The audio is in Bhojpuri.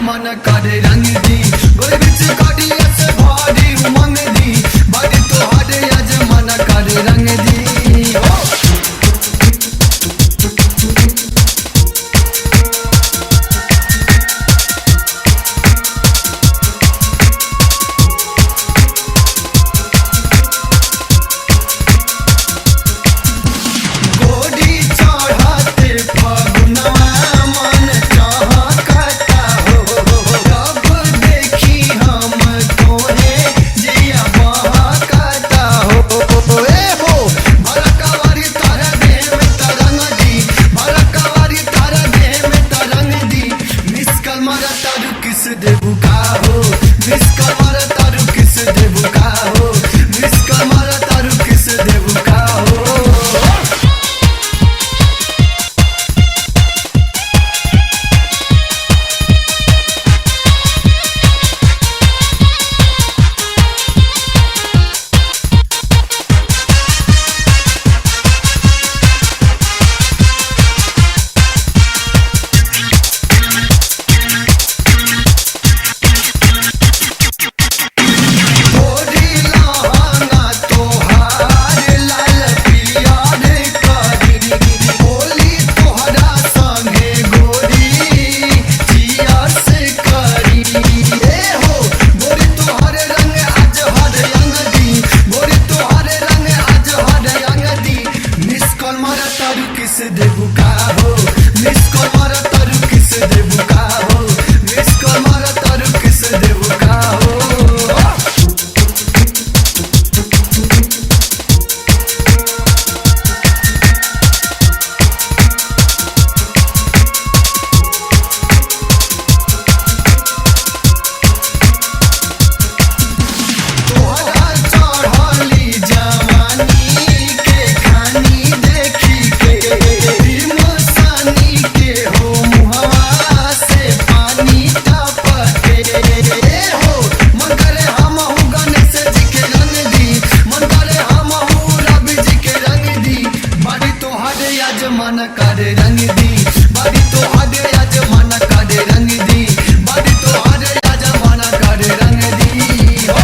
मन करे रंग दी गोरे बिच काटी ऐसे भारी उमंग दी बाड़ी तोहरे आज मन करे रंग दी हो किस देबू का हो मिस कर मारा तारू किस देबू का हो मिस कर मारा तारू किस देबू का हो किस देबू का हो मिस कॉल मारा तारू किस देबू का हो मिस कॉल मारा तारू किस देबू का हो मन करे रंग दी बाड़ी तो आगे